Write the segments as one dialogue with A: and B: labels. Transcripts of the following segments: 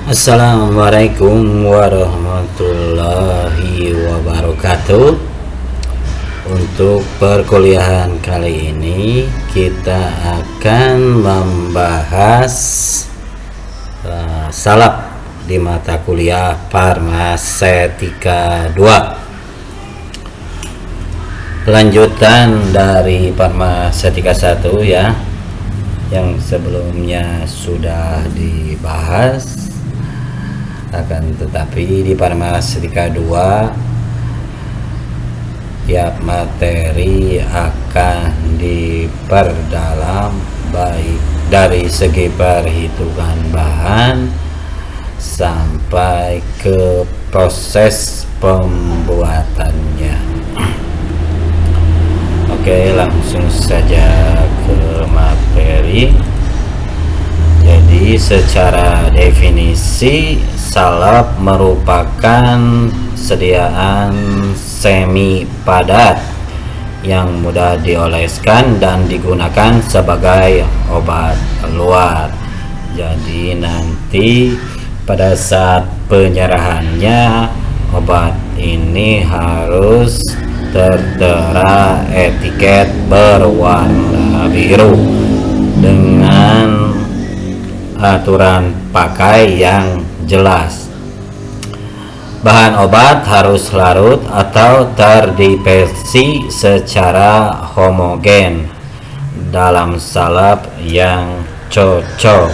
A: Assalamualaikum warahmatullahi wabarakatuh. Untuk perkuliahan kali ini kita akan membahas salap di mata kuliah Farmasetika 2. Lanjutan dari Farmasetika 1 ya, yang sebelumnya sudah dibahas. Akan tetapi di Farmasetika 2 tiap materi akan diperdalam, baik dari segi perhitungan bahan sampai ke proses pembuatannya. Oke, langsung saja ke materi. Jadi secara definisi, salap merupakan sediaan semi padat yang mudah dioleskan dan digunakan sebagai obat luar. Jadi nanti pada saat penyerahannya, obat ini harus tertera etiket berwarna biru dengan aturan pakai yang jelas. Bahan obat harus larut atau terdispersi secara homogen dalam salap yang cocok.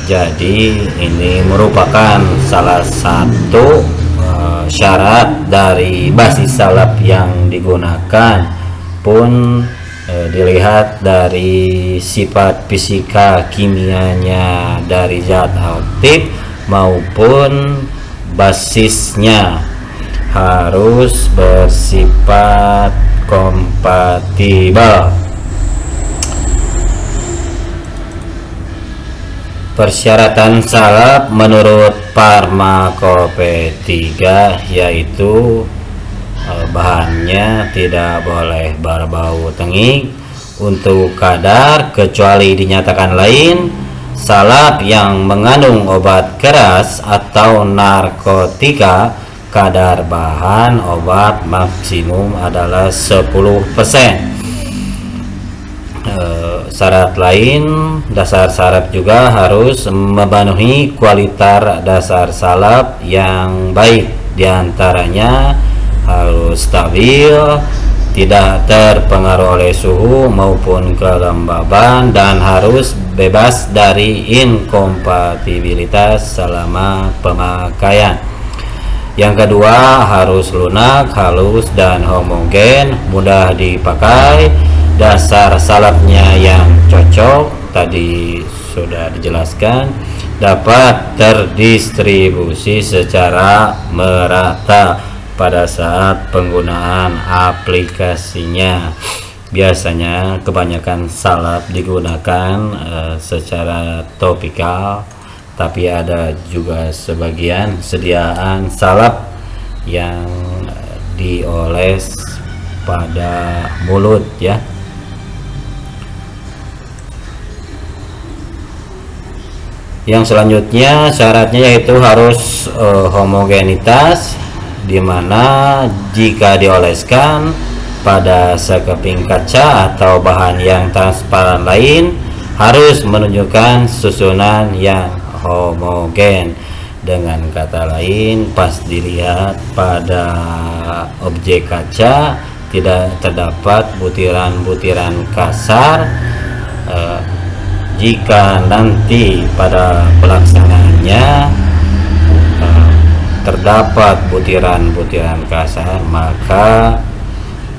A: Jadi ini merupakan salah satu syarat dari basis salap yang digunakan pun dilihat dari sifat fisika kimianya dari zat aktif maupun basisnya harus bersifat kompatibel. Persyaratan salap menurut Farmakopetika yaitu bahannya tidak boleh berbau tengik untuk kadar, kecuali dinyatakan lain. Salap yang mengandung obat keras atau narkotika, kadar bahan obat maksimum adalah 10%. Syarat lain, dasar salap juga harus memenuhi kualitas dasar salap yang baik, diantaranya harus stabil, tidak terpengaruh oleh suhu maupun kelembaban, dan harus bebas dari inkompatibilitas selama pemakaian. Yang kedua, harus lunak, halus, dan homogen, mudah dipakai. Dasar salapnya yang cocok tadi sudah dijelaskan, dapat terdistribusi secara merata pada saat penggunaan aplikasinya. Biasanya kebanyakan salap digunakan secara topikal, tapi ada juga sebagian sediaan salap yang dioles pada mulut ya. Yang selanjutnya syaratnya yaitu harus homogenitas, dimana jika dioleskan pada sekeping kaca atau bahan yang transparan lain harus menunjukkan susunan yang homogen. Dengan kata lain, pas dilihat pada objek kaca tidak terdapat butiran-butiran kasar. Jika nanti pada pelaksanaannya terdapat butiran-butiran kasar, maka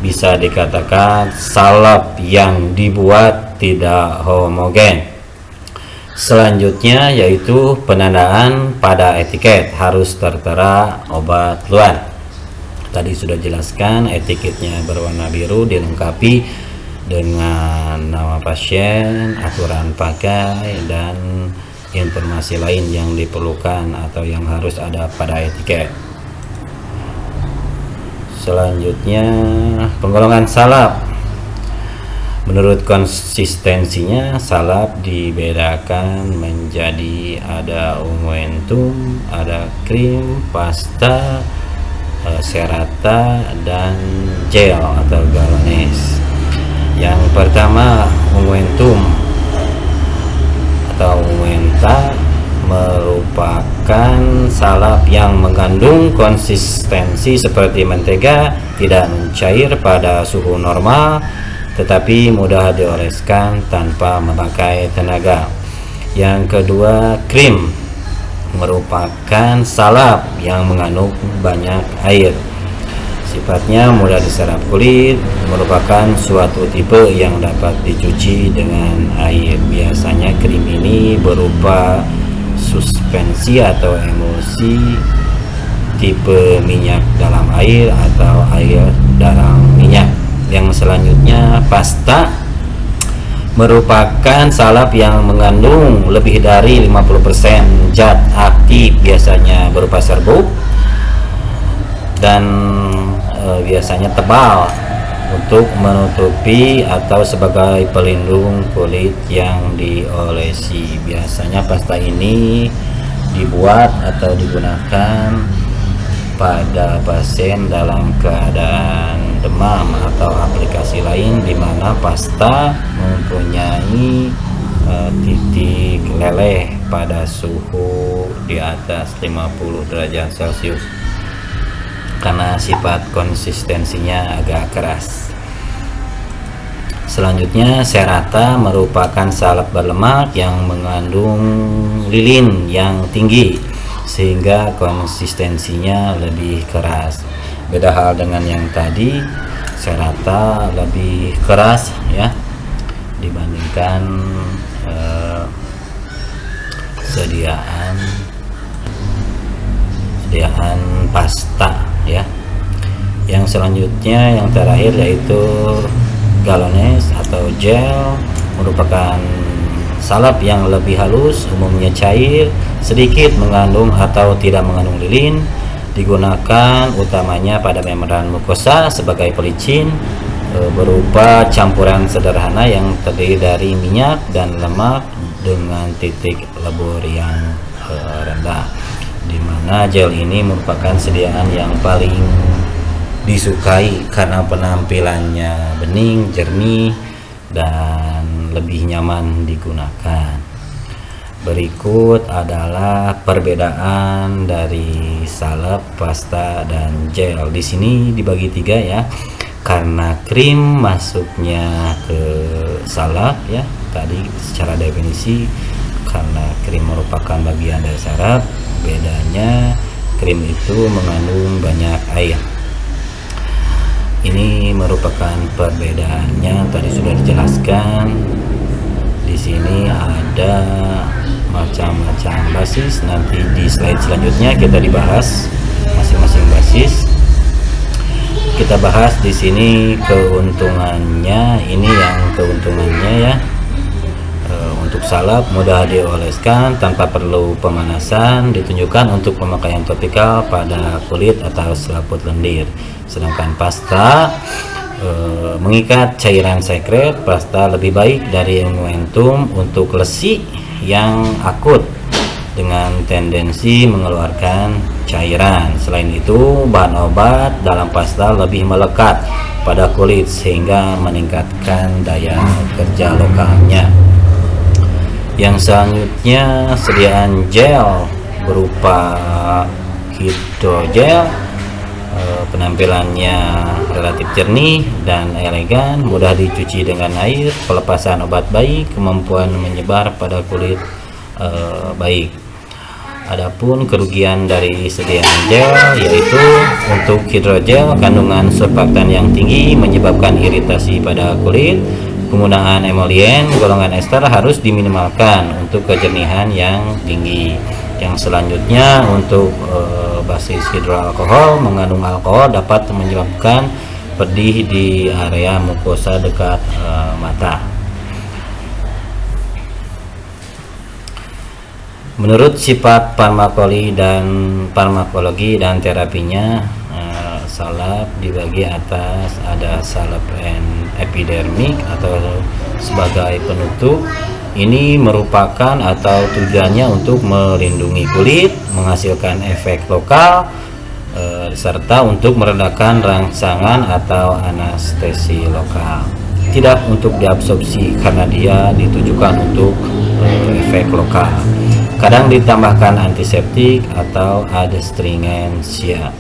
A: bisa dikatakan salap yang dibuat tidak homogen. Selanjutnya yaitu penandaan pada etiket, harus tertera obat luar. Tadi sudah jelaskan, etiketnya berwarna biru, dilengkapi dengan nama pasien, aturan pakai, dan informasi lain yang diperlukan atau yang harus ada pada etiket. Selanjutnya penggolongan salap. Menurut konsistensinya, salap dibedakan menjadi ada ungwentum, ada krim, pasta, serata, dan gel atau galones. Yang pertama, ungwentum atau ungwenta merupakan salap yang mengandung konsistensi seperti mentega, tidak mencair pada suhu normal, tetapi mudah dioleskan tanpa memakai tenaga. Yang kedua, krim merupakan salap yang mengandung banyak air. Sifatnya mudah diserap kulit, merupakan suatu tipe yang dapat dicuci dengan air. Biasanya krim ini berupa suspensi atau emulsi tipe minyak dalam air atau air dalam minyak. Yang selanjutnya, pasta merupakan salap yang mengandung lebih dari 50% zat aktif, biasanya berupa serbuk dan biasanya tebal untuk menutupi atau sebagai pelindung kulit yang diolesi. Biasanya pasta ini dibuat atau digunakan pada pasien dalam keadaan demam atau aplikasi lain di mana pasta mempunyai titik leleh pada suhu di atas 50 derajat Celcius karena sifat konsistensinya agak keras. Selanjutnya, serata merupakan salap berlemak yang mengandung lilin yang tinggi sehingga konsistensinya lebih keras. Beda hal dengan yang tadi, serata lebih keras ya dibandingkan sediaan pasta ya. Yang selanjutnya, yang terakhir, yaitu galones atau gel, merupakan salap yang lebih halus, umumnya cair, sedikit mengandung atau tidak mengandung lilin, digunakan utamanya pada membran mukosa sebagai pelicin, berupa campuran sederhana yang terdiri dari minyak dan lemak dengan titik lebur yang rendah, di mana gel ini merupakan sediaan yang paling disukai karena penampilannya bening, jernih, dan lebih nyaman digunakan. Berikut adalah perbedaan dari salap, pasta, dan gel. Di sini dibagi tiga ya, karena krim masuknya ke salap ya. Tadi secara definisi, karena krim merupakan bagian dari salap, bedanya krim itu mengandung banyak air. Ini merupakan perbedaannya, tadi sudah dijelaskan. Di sini ada macam-macam basis, nanti di slide selanjutnya kita dibahas masing-masing basis. Kita bahas di sini keuntungannya. Ini yang keuntungannya ya. Untuk salap mudah dioleskan tanpa perlu pemanasan, ditunjukkan untuk pemakaian topikal pada kulit atau selaput lendir. Sedangkan pasta mengikat cairan sekret. Pasta lebih baik dari ungwentum untuk lesi yang akut dengan tendensi mengeluarkan cairan. Selain itu, bahan obat dalam pasta lebih melekat pada kulit sehingga meningkatkan daya kerja lokalnya. Yang selanjutnya, sediaan gel berupa hidrogel. Penampilannya relatif jernih dan elegan, mudah dicuci dengan air, pelepasan obat baik, kemampuan menyebar pada kulit baik. Adapun kerugian dari sediaan gel yaitu untuk hidrogel, kandungan surfaktan yang tinggi menyebabkan iritasi pada kulit. Penggunaan emolien golongan ester harus diminimalkan untuk kejernihan yang tinggi. Yang selanjutnya, untuk basis hidroalkohol, mengandung alkohol dapat menyebabkan pedih di area mukosa dekat mata. Menurut sifat farmakologi terapinya, salap dibagi atas ada salap epidermik atau sebagai penutup. Ini merupakan atau tujuannya untuk melindungi kulit, menghasilkan efek lokal, serta untuk meredakan rangsangan atau anestesi lokal. Tidak untuk diabsorpsi karena dia ditujukan untuk efek lokal. Kadang ditambahkan antiseptik atau adstringensia.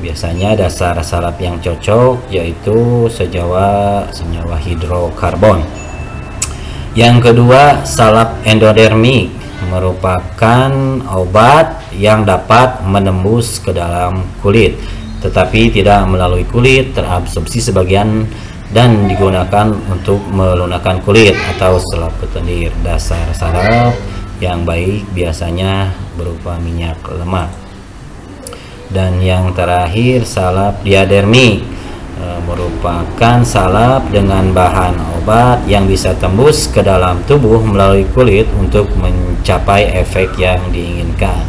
A: Biasanya dasar salap yang cocok yaitu senyawa hidrokarbon. Yang kedua, salap endodermik merupakan obat yang dapat menembus ke dalam kulit tetapi tidak melalui kulit, terabsorpsi sebagian dan digunakan untuk melunakkan kulit atau salap ketendir. Dasar salap yang baik biasanya berupa minyak lemak. Dan yang terakhir, salap diadermik merupakan salap dengan bahan obat yang bisa tembus ke dalam tubuh melalui kulit untuk mencapai efek yang diinginkan.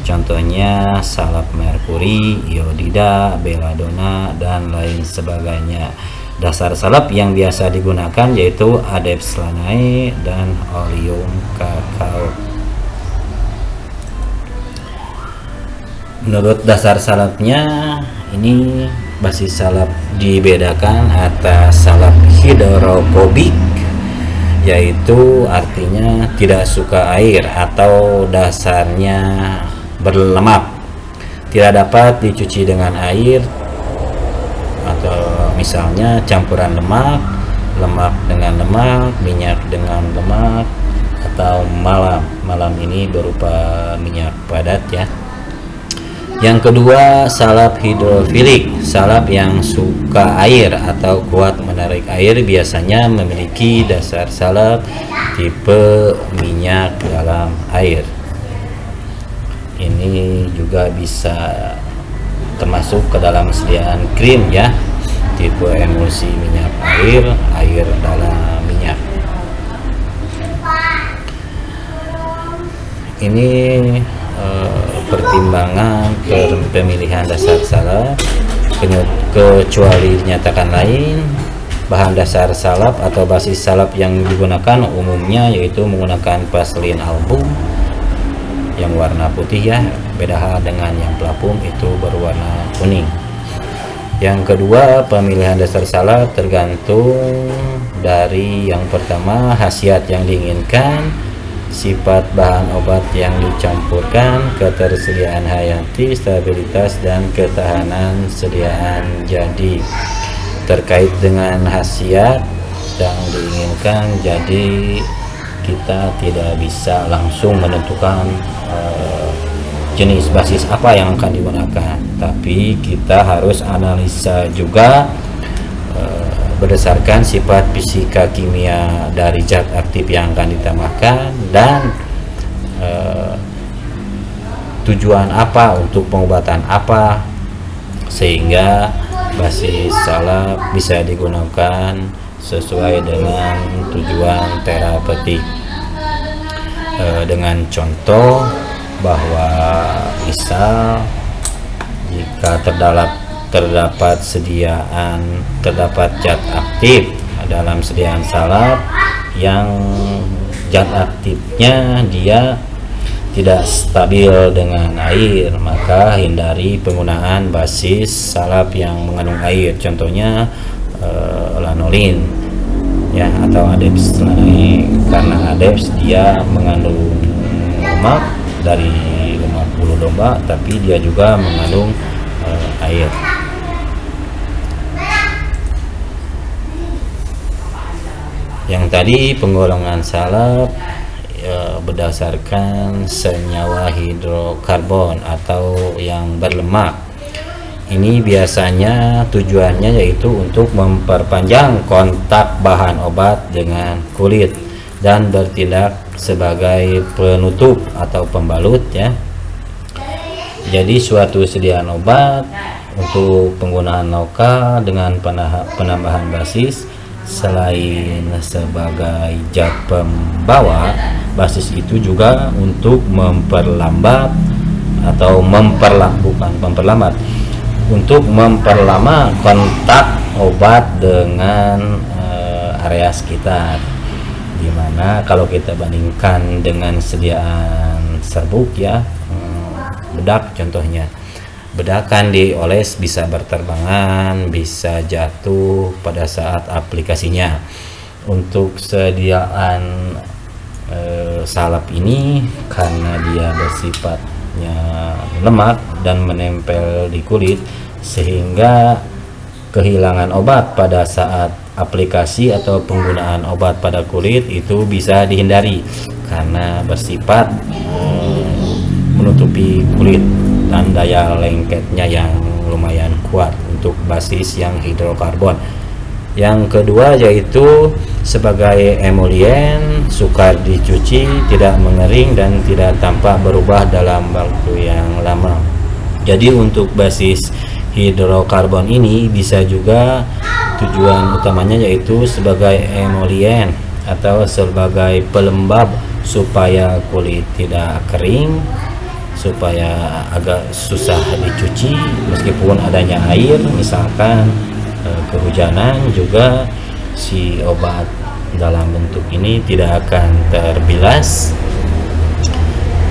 A: Contohnya salap merkuri, iodida, belladonna, dan lain sebagainya. Dasar salap yang biasa digunakan yaitu Adeps lanae dan Oleum cacao. Menurut dasar salapnya, ini basis salap dibedakan atas salap hidrofobik, yaitu artinya tidak suka air atau dasarnya berlemak, tidak dapat dicuci dengan air, atau misalnya campuran lemak, lemak dengan lemak, minyak dengan lemak, atau malam ini berupa minyak padat ya. Yang kedua, salap hidrofilik, salap yang suka air atau kuat menarik air, biasanya memiliki dasar salap tipe minyak dalam air. Ini juga bisa termasuk ke dalam sediaan krim ya, tipe emulsi minyak air dalam minyak. Ini pertimbangan pemilihan dasar salap, kecuali dinyatakan lain. Bahan dasar salap atau basis salap yang digunakan umumnya yaitu menggunakan vaselin album yang warna putih ya, beda dengan yang pelapum itu berwarna kuning. Yang kedua, pemilihan dasar salap tergantung dari yang pertama, khasiat yang diinginkan, sifat bahan obat yang dicampurkan, ketersediaan hayati, stabilitas, dan ketahanan sediaan jadi. Terkait dengan khasiat yang diinginkan, jadi kita tidak bisa langsung menentukan jenis basis apa yang akan digunakan, tapi kita harus analisa juga berdasarkan sifat fisika kimia dari zat aktif yang akan ditambahkan dan tujuan apa untuk pengobatan apa, sehingga basis salap bisa digunakan sesuai dengan tujuan terapeutik. Dengan contoh bahwa misal jika terdapat zat aktif dalam sediaan salap yang zat aktifnya dia tidak stabil dengan air, maka hindari penggunaan basis salap yang mengandung air, contohnya lanolin ya, atau Adeps lanae, karena Adeps dia mengandung lemak dari lemak bulu domba, tapi dia juga mengandung air. Yang tadi penggolongan salap berdasarkan senyawa hidrokarbon atau yang berlemak. Ini biasanya tujuannya yaitu untuk memperpanjang kontak bahan obat dengan kulit dan bertindak sebagai penutup atau pembalut ya. Jadi suatu sediaan obat untuk penggunaan lokal dengan penambahan basis, selain sebagai zat pembawa, basis itu juga untuk memperlambat atau untuk memperlama kontak obat dengan area sekitar, dimana kalau kita bandingkan dengan sediaan serbuk ya, bedak contohnya, bedak kan dioles bisa berterbangan, bisa jatuh pada saat aplikasinya. Untuk sediaan salep ini karena dia bersifatnya lemak dan menempel di kulit, sehingga kehilangan obat pada saat aplikasi atau penggunaan obat pada kulit itu bisa dihindari karena bersifat menutupi kulit dan daya lengketnya yang lumayan kuat untuk basis yang hidrokarbon. Yang kedua yaitu sebagai emulien, sukar dicuci, tidak mengering dan tidak tampak berubah dalam waktu yang lama. Jadi untuk basis hidrokarbon ini bisa juga tujuan utamanya yaitu sebagai emulien atau sebagai pelembab supaya kulit tidak kering, supaya agak susah dicuci meskipun adanya air, misalkan kehujanan juga si obat dalam bentuk ini tidak akan terbilas,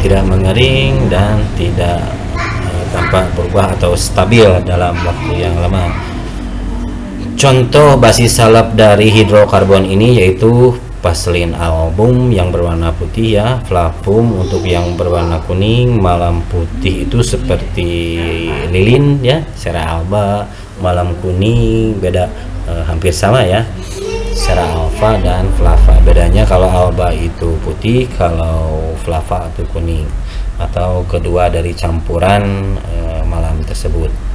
A: tidak mengering dan tidak tampak berubah atau stabil dalam waktu yang lama. Contoh basis salep dari hidrokarbon ini yaitu Vaseline album yang berwarna putih ya, Flavum untuk yang berwarna kuning, Malam Putih itu seperti lilin ya, CeraAlba, Malam Kuning beda hampir sama ya, CeraAlva dan Flava. Bedanya kalau Alba itu putih, kalau Flava itu kuning, atau kedua dari campuran malam tersebut.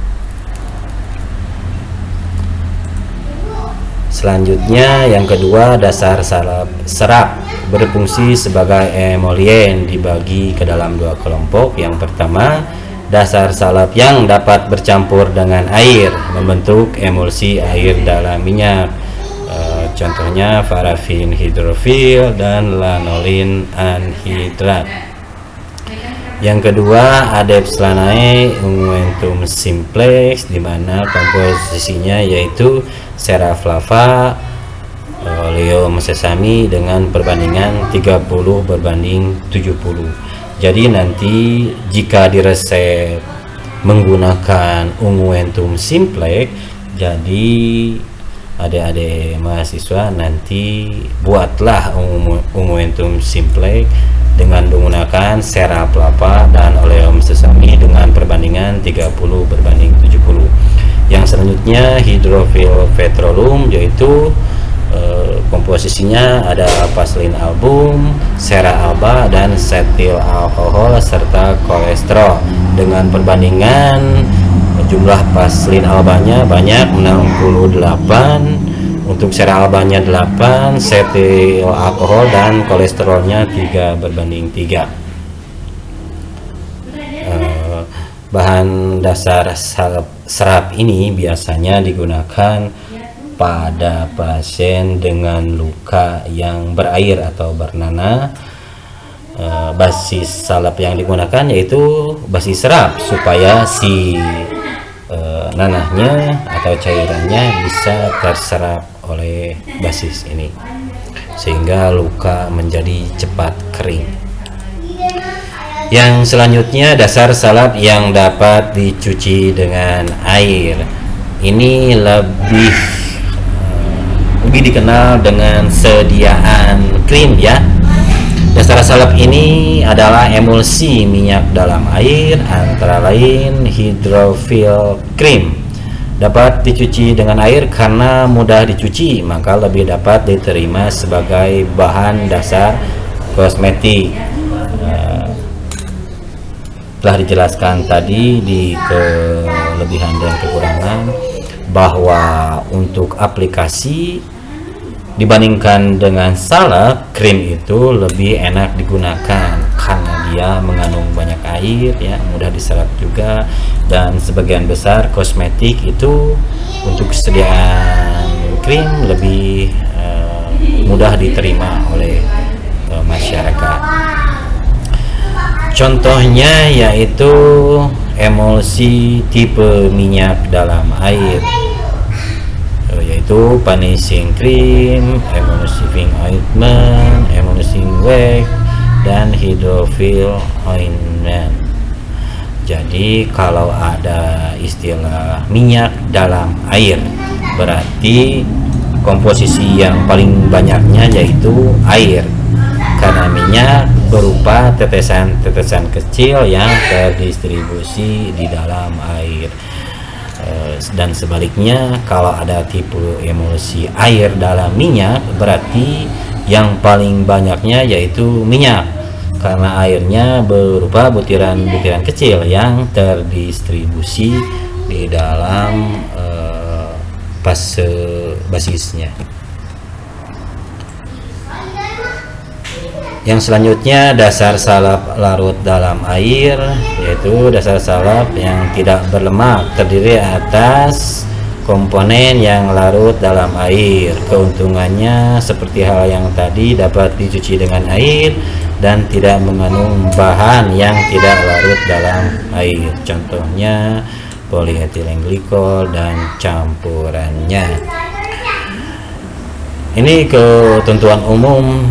A: Selanjutnya yang kedua, dasar salep serap berfungsi sebagai emulien, dibagi ke dalam dua kelompok. Yang pertama, dasar salep yang dapat bercampur dengan air membentuk emulsi air dalam minyak, contohnya parafin hidrofil dan lanolin anhidrat. Yang kedua, Adepts Lanae Unguentum Simplex, di mana komposisinya yaitu Ceraflava, Oleum sesami dengan perbandingan 30:70. Jadi nanti jika diresep menggunakan Unguentum Simplex, jadi adik-adik mahasiswa nanti buatlah Unguentum Simplex dengan menggunakan Ceraflava dan Oleum sesami dengan perbandingan 30:70. Yang selanjutnya hidrofil petroleum, yaitu komposisinya ada Vaseline album, CeraAlba dan setil alkohol serta kolesterol dengan perbandingan jumlah Vaseline albanya banyak 68, untuk CeraAlbanya 8, setil alkohol dan kolesterolnya 3:3. Bahan dasar serap ini biasanya digunakan pada pasien dengan luka yang berair atau bernanah. Basis salep yang digunakan yaitu basis serap supaya si nanahnya atau cairannya bisa terserap oleh basis ini sehingga luka menjadi cepat kering. Yang selanjutnya, dasar salep yang dapat dicuci dengan air. Ini lebih dikenal dengan sediaan krim ya. Dasar salep ini adalah emulsi minyak dalam air, antara lain hidrofil cream. Dapat dicuci dengan air karena mudah dicuci, maka lebih dapat diterima sebagai bahan dasar kosmetik. Telah dijelaskan tadi di kelebihan dan kekurangan bahwa untuk aplikasi dibandingkan dengan salep, krim itu lebih enak digunakan karena dia mengandung banyak air ya, mudah diserap juga, dan sebagian besar kosmetik itu untuk kesediaan krim lebih mudah diterima oleh masyarakat. Contohnya yaitu emulsi tipe minyak dalam air. yaitu vanishing cream, emulsifying ointment, emulsifying wax, dan hydrophil ointment. Jadi kalau ada istilah minyak dalam air, berarti komposisi yang paling banyaknya yaitu air, karena minyak berupa tetesan-tetesan kecil yang terdistribusi di dalam air. Dan sebaliknya, kalau ada tipe emulsi air dalam minyak, berarti yang paling banyaknya yaitu minyak, karena airnya berupa butiran-butiran kecil yang terdistribusi di dalam fase basisnya. Yang selanjutnya, dasar salap larut dalam air, yaitu dasar salap yang tidak berlemak, terdiri atas komponen yang larut dalam air. Keuntungannya seperti hal yang tadi, dapat dicuci dengan air dan tidak mengandung bahan yang tidak larut dalam air. Contohnya polietilen glikol dan campurannya. Ini ketentuan umum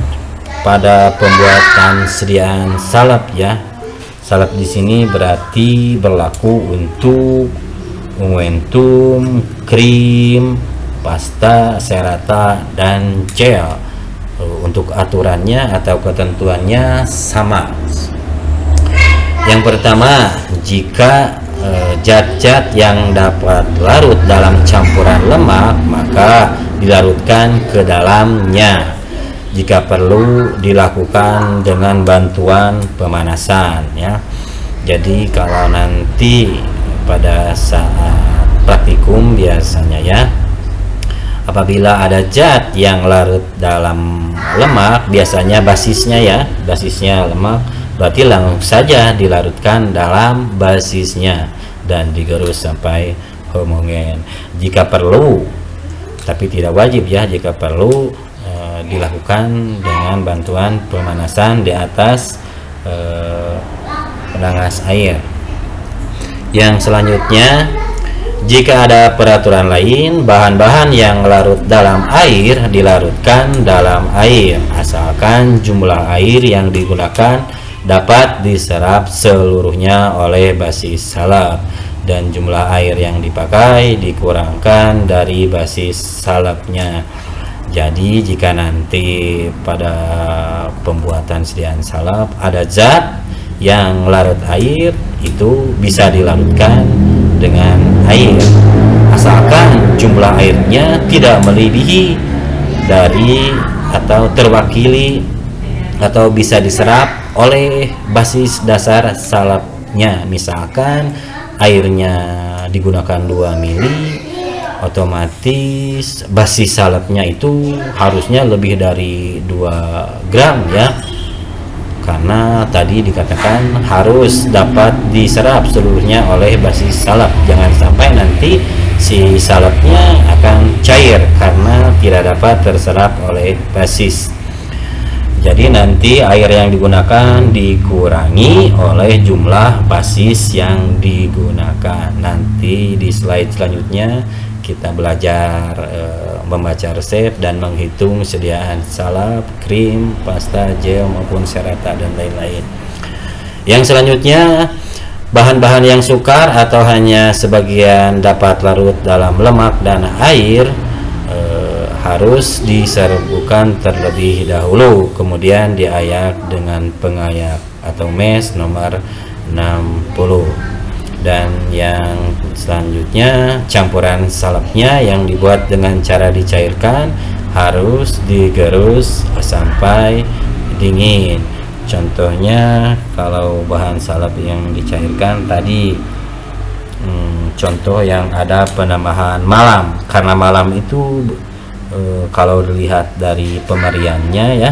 A: pada pembuatan sediaan salap ya. Salap di sini berarti berlaku untuk ungwentum, krim, pasta, serata, dan gel. Untuk aturannya atau ketentuannya sama. Yang pertama, jika zat-zat yang dapat larut dalam campuran lemak, maka dilarutkan ke dalamnya. Jika perlu, dilakukan dengan bantuan pemanasan ya. Jadi kalau nanti pada saat praktikum biasanya ya, apabila ada zat yang larut dalam lemak, biasanya basisnya lemak, berarti langsung saja dilarutkan dalam basisnya dan digerus sampai homogen. Jika perlu, tapi tidak wajib ya, jika perlu dilakukan dengan bantuan pemanasan di atas penanas air. Yang selanjutnya, jika ada peraturan lain, bahan-bahan yang larut dalam air dilarutkan dalam air, asalkan jumlah air yang digunakan dapat diserap seluruhnya oleh basis salap dan jumlah air yang dipakai dikurangkan dari basis salapnya. Jadi jika nanti pada pembuatan sediaan salap ada zat yang larut air, itu bisa dilarutkan dengan air, asalkan jumlah airnya tidak melebihi dari atau terwakili atau bisa diserap oleh basis dasar salapnya. Misalkan airnya digunakan 2 mili, otomatis basis salapnya itu harusnya lebih dari 2 gram ya, karena tadi dikatakan harus dapat diserap seluruhnya oleh basis salap. Jangan sampai nanti si salapnya akan cair karena tidak dapat terserap oleh basis. Jadi nanti air yang digunakan dikurangi oleh jumlah basis yang digunakan. Nanti di slide selanjutnya kita belajar membaca resep dan menghitung sediaan salap, krim, pasta, gel maupun serata dan lain-lain. Yang selanjutnya, bahan-bahan yang sukar atau hanya sebagian dapat larut dalam lemak dan air harus diserbukan terlebih dahulu, kemudian diayak dengan pengayak atau mesh nomor 60. Dan yang selanjutnya, campuran salapnya yang dibuat dengan cara dicairkan harus digerus sampai dingin. Contohnya kalau bahan salap yang dicairkan tadi, contoh yang ada penambahan malam, karena malam itu kalau dilihat dari pemeriannya ya,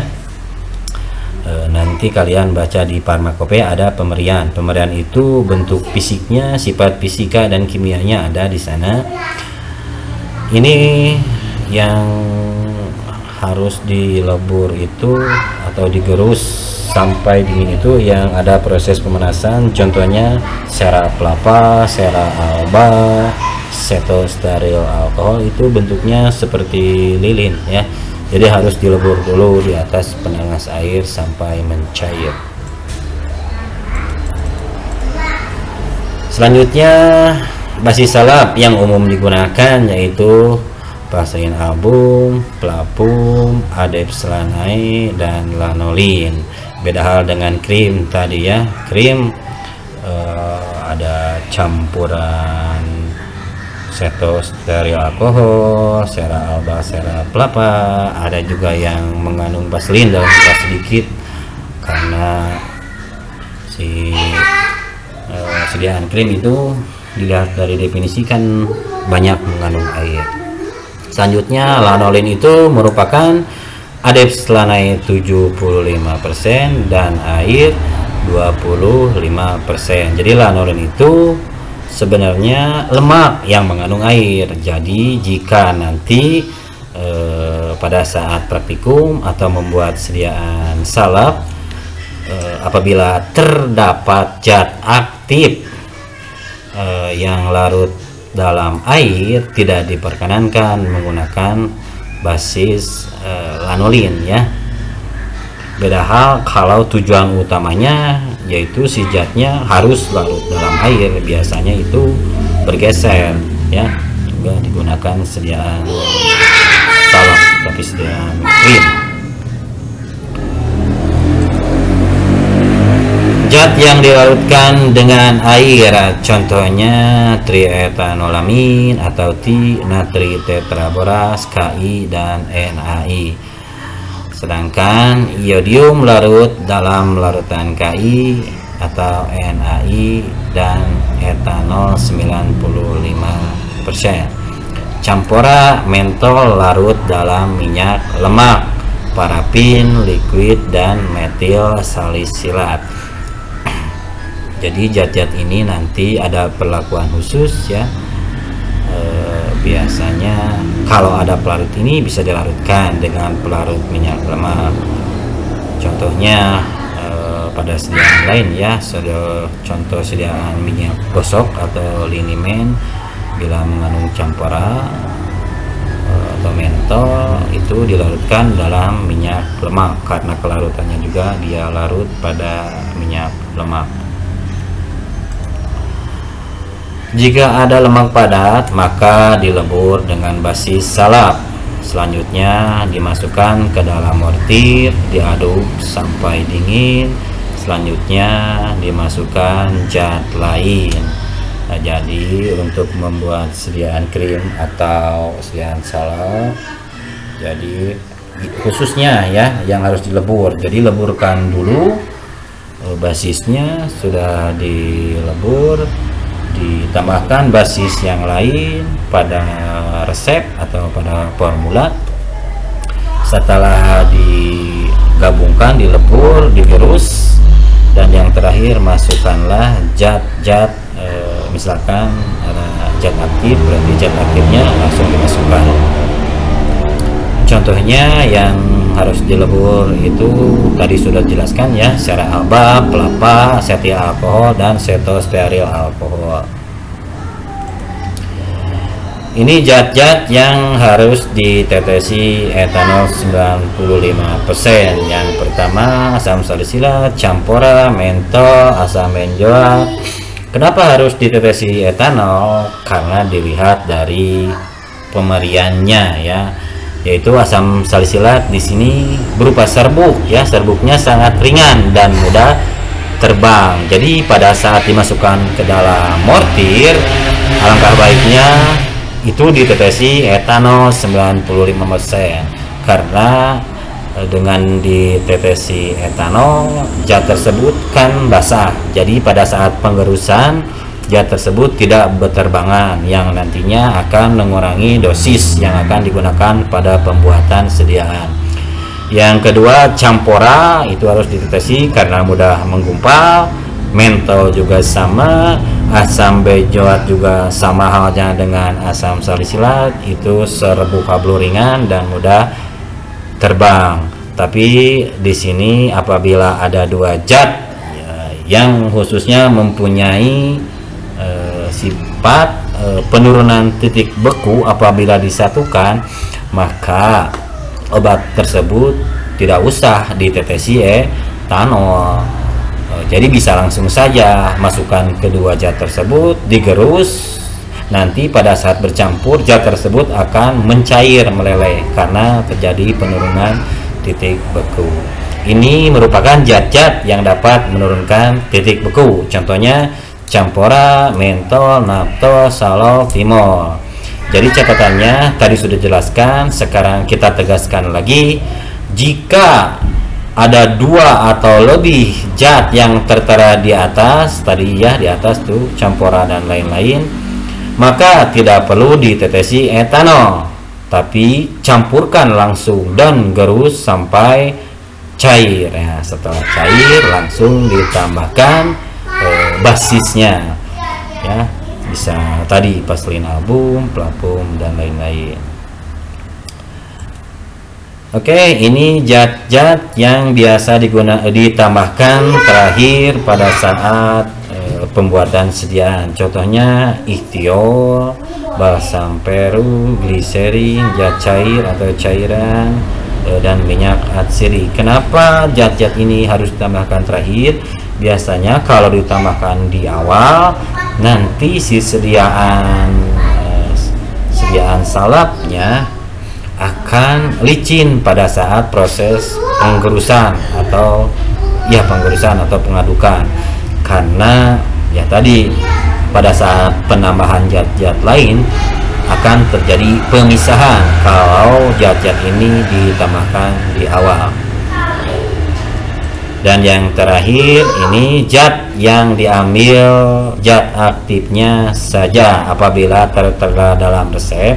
A: nanti kalian baca di farmakopeia ada pemerian. Pemerian itu bentuk fisiknya, sifat fisika dan kimianya ada di sana. Ini yang harus dilebur itu atau digerus sampai dingin itu yang ada proses pemanasan. Contohnya sera kelapa, sera alba, setosteril alkohol itu bentuknya seperti lilin ya. Jadi harus dilebur dulu di atas penanas air sampai mencair. Selanjutnya basis salap yang umum digunakan yaitu pasein album, pelapum, adepslanae, dan lanolin. Beda hal dengan krim tadi ya. Krim ada campuran setosteril alkohol, sera alba, sera pelapa. Ada juga yang mengandung vaselin dalam jumlah sedikit karena si sediaan krim itu dilihat dari definisi kan banyak mengandung air. Selanjutnya lanolin itu merupakan adepslanae 75% dan air 25%. Jadi lanolin itu sebenarnya lemak yang mengandung air. Jadi jika nanti pada saat praktikum atau membuat sediaan salap, apabila terdapat zat aktif yang larut dalam air, tidak diperkenankan menggunakan basis lanolin ya. Beda hal kalau tujuan utamanya yaitu si zatnya harus larut dalam air, biasanya itu bergeser ya, juga digunakan sediaan salap tapi sediaan krim. Zat yang dilarutkan dengan air contohnya triethanolamin atau natritetraboras, KI, dan NaI. Sedangkan iodium larut dalam larutan KI atau NaI dan etanol 95%. Campora mentol larut dalam minyak lemak, parafin, liquid, dan metil salisilat. Jadi zat-zat ini nanti ada perlakuan khusus ya. Biasanya kalau ada pelarut ini bisa dilarutkan dengan pelarut minyak lemak. Contohnya pada sediaan lain ya, contoh sediaan minyak gosok atau linimen bila mengandung campora atau mentol itu dilarutkan dalam minyak lemak karena kelarutannya juga dia larut pada minyak lemak. Jika ada lemak padat, maka dilebur dengan basis salap. Selanjutnya dimasukkan ke dalam mortir, diaduk sampai dingin. Selanjutnya dimasukkan zat lain. Nah, jadi untuk membuat sediaan krim atau sediaan salap, jadi khususnya ya yang harus dilebur. Jadi leburkan dulu basisnya, sudah dilebur, ditambahkan basis yang lain pada resep atau pada formula. Setelah digabungkan, dilebur, digerus, dan yang terakhir masukkanlah zat-zat misalkan ada zat aktif, berarti zat aktifnya langsung dimasukkan. Contohnya yang harus dilebur itu tadi sudah dijelaskan ya, sera alba, pelapa, asetil alkohol, dan setosteril alkohol. Ini zat-zat yang harus ditetesi etanol 95%. Yang pertama asam salisilat, campora, mentol, asam benzoat. Kenapa harus ditetesi etanol? Karena dilihat dari pemeriannya ya, yaitu asam salisilat di sini berupa serbuk ya, serbuknya sangat ringan dan mudah terbang. Jadi pada saat dimasukkan ke dalam mortir, alangkah baiknya itu ditetesi etanol 95%, karena dengan ditetesi etanol zat tersebut kan basah, jadi pada saat penggerusan zat tersebut tidak berterbangan yang nantinya akan mengurangi dosis yang akan digunakan pada pembuatan sediaan. Yang kedua, campora itu harus ditetesi karena mudah menggumpal. Mentol juga sama, asam benzoat juga sama halnya dengan asam salisilat, itu serbuk hablu ringan dan mudah terbang. Tapi di sini apabila ada dua zat ya, yang khususnya mempunyai sifat penurunan titik beku apabila disatukan, maka obat tersebut tidak usah ditetesi etanol. Jadi bisa langsung saja masukkan kedua zat tersebut, digerus. Nanti pada saat bercampur, zat tersebut akan mencair, meleleh karena terjadi penurunan titik beku. Ini merupakan zat-zat yang dapat menurunkan titik beku. Contohnya campora, mentol, naptol, salol, timol. Jadi catatannya tadi sudah jelaskan, sekarang kita tegaskan lagi. Jika ada dua atau lebih zat yang tertera di atas tadi ya, di atas tuh campora dan lain-lain, maka tidak perlu ditetesi etanol, tapi campurkan langsung dan gerus sampai cair ya. Setelah cair langsung ditambahkan basisnya ya, bisa tadi paslin album, pelapum dan lain-lain. Oke, ini zat-zat yang biasa ditambahkan terakhir pada saat pembuatan sediaan. Contohnya ikhtiol, balsam peru, gliserin, zat cair atau cairan, dan minyak atsiri. Kenapa zat-zat ini harus ditambahkan terakhir? Biasanya kalau ditambahkan di awal, nanti si sediaan salapnya akan licin pada saat proses penggerusan atau pengadukan, karena ya tadi pada saat penambahan zat-zat lain akan terjadi pemisahan kalau zat-zat ini ditambahkan di awal. Dan yang terakhir ini zat yang diambil zat aktifnya saja apabila tertera dalam resep.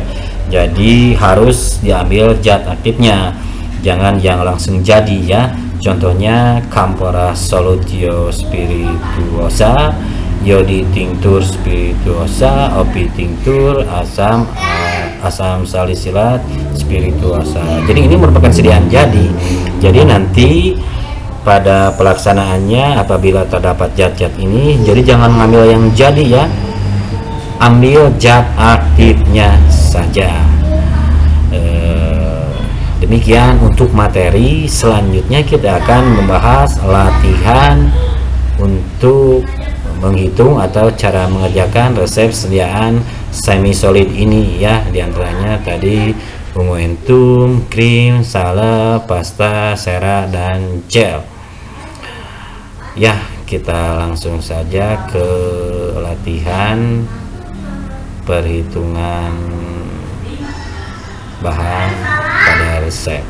A: Jadi harus diambil zat aktifnya, jangan yang langsung jadi ya. Contohnya Campora solutio spirituosa, Yodi tinctur spirituosa, Opi tinctur, asam salisilat spirituosa. Jadi ini merupakan sediaan jadi nanti pada pelaksanaannya apabila terdapat zat-zat ini, jadi jangan ngambil yang jadi ya, ambil zat aktifnya saja. Demikian untuk materi. Selanjutnya kita akan membahas latihan untuk menghitung atau cara mengerjakan resep sediaan semi solid ini ya, diantaranya tadi unguentum, krim, salep, pasta, sera, dan gel ya. Kita langsung saja ke latihan perhitungan bahan pada resep.